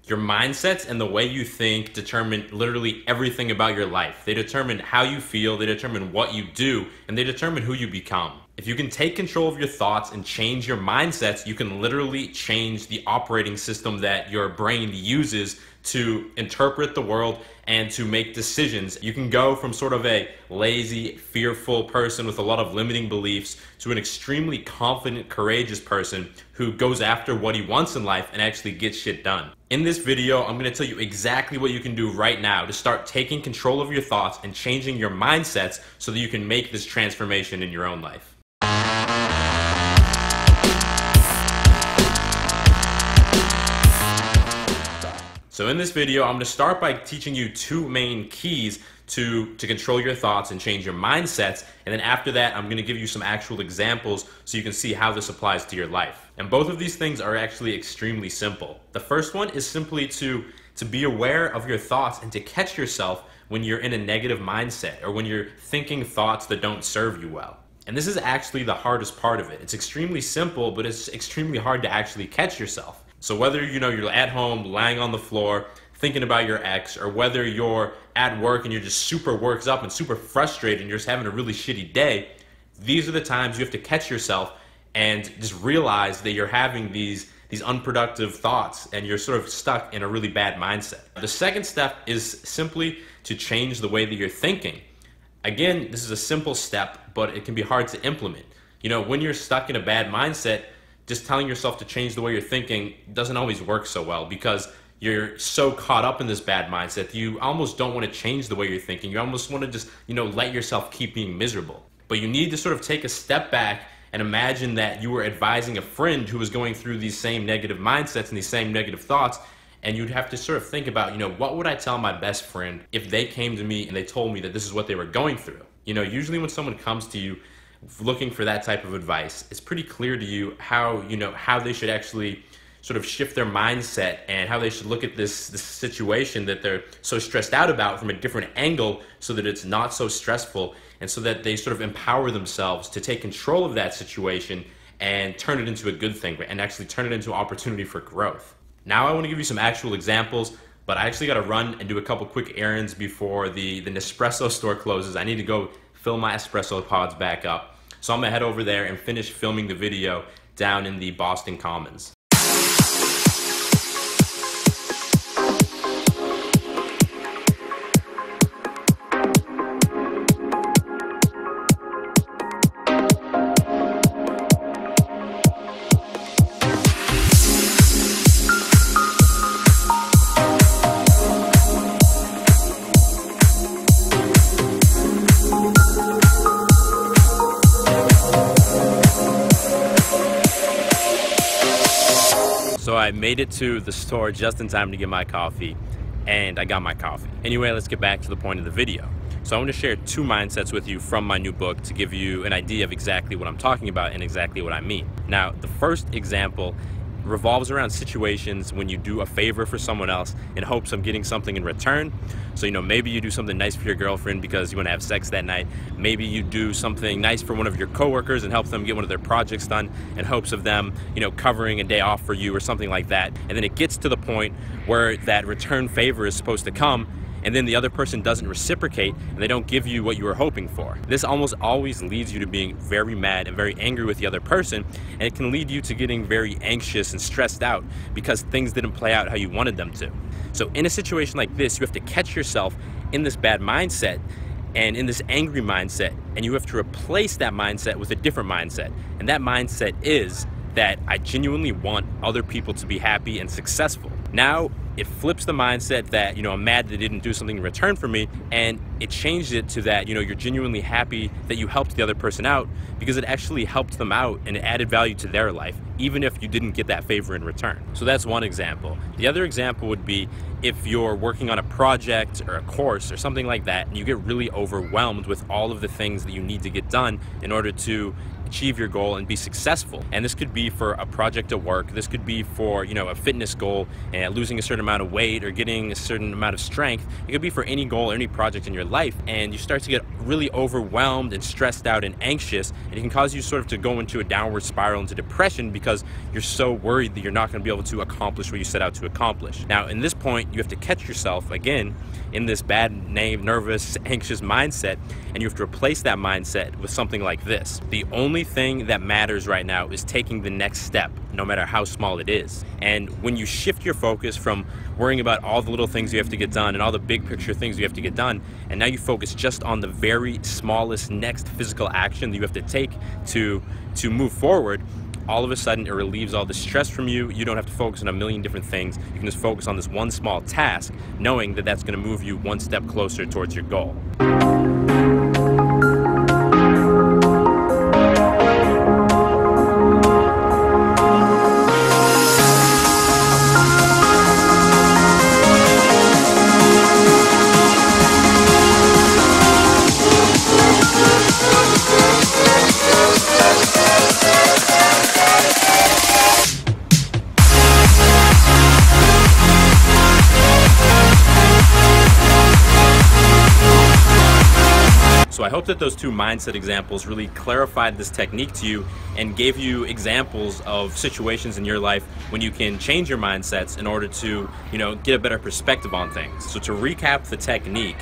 Your mindsets and the way you think determine literally everything about your life. They determine how you feel, they determine what you do, and they determine who you become. If you can take control of your thoughts and change your mindsets, you can literally change the operating system that your brain uses to interpret the world and to make decisions. You can go from sort of a lazy, fearful person with a lot of limiting beliefs to an extremely confident, courageous person who goes after what he wants in life and actually gets shit done. In this video, I'm going to tell you exactly what you can do right now to start taking control of your thoughts and changing your mindsets so that you can make this transformation in your own life. So in this video, I'm going to start by teaching you two main keys to control your thoughts and change your mindsets. And then after that, I'm going to give you some actual examples so you can see how this applies to your life. And both of these things are actually extremely simple. The first one is simply to be aware of your thoughts and to catch yourself when you're in a negative mindset or when you're thinking thoughts that don't serve you well. And this is actually the hardest part of it. It's extremely simple, but it's extremely hard to actually catch yourself. So whether you're at home, lying on the floor, thinking about your ex, or whether you're at work and you're just super worked up and super frustrated and you're just having a really shitty day, these are the times you have to catch yourself and just realize that you're having these unproductive thoughts and you're sort of stuck in a really bad mindset. The second step is simply to change the way that you're thinking. Again, this is a simple step, but it can be hard to implement. When you're stuck in a bad mindset, just telling yourself to change the way you're thinking doesn't always work so well because you're so caught up in this bad mindset that you almost don't want to change the way you're thinking. You almost want to just, let yourself keep being miserable. But you need to sort of take a step back and imagine that you were advising a friend who was going through these same negative mindsets and these same negative thoughts, and you'd have to sort of think about, what would I tell my best friend if they came to me and they told me that this is what they were going through? Usually when someone comes to you looking for that type of advice, it's pretty clear to you how they should actually sort of shift their mindset and how they should look at this situation that they're so stressed out about from a different angle so that it's not so stressful and so that they sort of empower themselves to take control of that situation and turn it into a good thing and actually turn it into an opportunity for growth. Now I want to give you some actual examples, but I actually got to run and do a couple quick errands before the Nespresso store closes. I need to go fill my espresso pods back up. So I'm going to head over there and finish filming the video down in the Boston Commons. So I made it to the store just in time to get my coffee, and I got my coffee. Anyway, let's get back to the point of the video. So I want to share two mindsets with you from my new book to give you an idea of exactly what I'm talking about and exactly what I mean. Now, the first example revolves around situations when you do a favor for someone else in hopes of getting something in return. So, maybe you do something nice for your girlfriend because you want to have sex that night. Maybe you do something nice for one of your coworkers and help them get one of their projects done in hopes of them, covering a day off for you or something like that. And then it gets to the point where that return favor is supposed to come, and then the other person doesn't reciprocate and they don't give you what you were hoping for. This almost always leads you to being very mad and very angry with the other person, and it can lead you to getting very anxious and stressed out because things didn't play out how you wanted them to. So in a situation like this, you have to catch yourself in this bad mindset and in this angry mindset, and you have to replace that mindset with a different mindset. And that mindset is that I genuinely want other people to be happy and successful. Now, it flips the mindset that, I'm mad they didn't do something in return for me, and it changes it to that, you're genuinely happy that you helped the other person out because it actually helped them out and it added value to their life, even if you didn't get that favor in return. So that's one example. The other example would be if you're working on a project or a course or something like that, and you get really overwhelmed with all of the things that you need to get done in order to achieve your goal and be successful. And this could be for a project at work. This could be for, a fitness goal and losing a certain amount of weight or getting a certain amount of strength. It could be for any goal or any project in your life. And you start to get really overwhelmed and stressed out and anxious. And it can cause you sort of to go into a downward spiral into depression because you're so worried that you're not going to be able to accomplish what you set out to accomplish. Now, in this point, you have to catch yourself again in this bad, nervous, anxious mindset, and you have to replace that mindset with something like this. The only thing that matters right now is taking the next step, no matter how small it is. And when you shift your focus from worrying about all the little things you have to get done and all the big picture things you have to get done, and now you focus just on the very smallest next physical action that you have to take to move forward, all of a sudden it relieves all the stress from you. You don't have to focus on a million different things. You can just focus on this one small task, knowing that that's going to move you one step closer towards your goal. So I hope that those two mindset examples really clarified this technique to you and gave you examples of situations in your life when you can change your mindsets in order to, get a better perspective on things. So to recap the technique,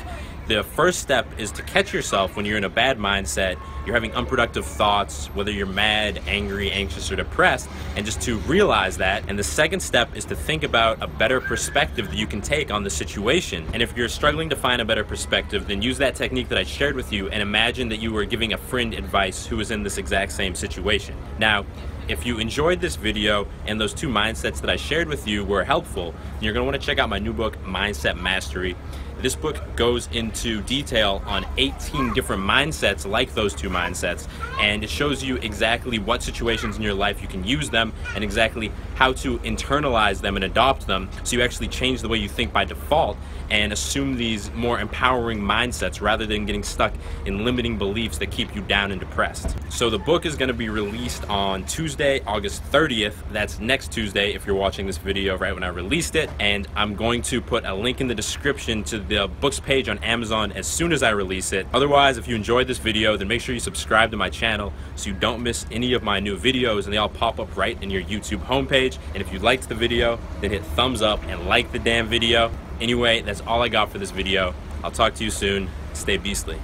the first step is to catch yourself when you're in a bad mindset, you're having unproductive thoughts, whether you're mad, angry, anxious, or depressed, and just to realize that. And the second step is to think about a better perspective that you can take on the situation. And if you're struggling to find a better perspective, then use that technique that I shared with you and imagine that you were giving a friend advice who was in this exact same situation. Now, if you enjoyed this video and those two mindsets that I shared with you were helpful, then you're going to want to check out my new book, Mindset Mastery. This book goes into detail on 18 different mindsets like those two mindsets, and it shows you exactly what situations in your life you can use them and exactly how to internalize them and adopt them so you actually change the way you think by default and assume these more empowering mindsets rather than getting stuck in limiting beliefs that keep you down and depressed. So the book is going to be released on Tuesday, August 30th. That's next Tuesday if you're watching this video right when I released it. And I'm going to put a link in the description to the books page on Amazon as soon as I release it. Otherwise, if you enjoyed this video, then make sure you subscribe to my channel so you don't miss any of my new videos, and they all pop up right in your YouTube homepage. And if you liked the video, then hit thumbs up and like the damn video. Anyway, that's all I got for this video. I'll talk to you soon. Stay beastly.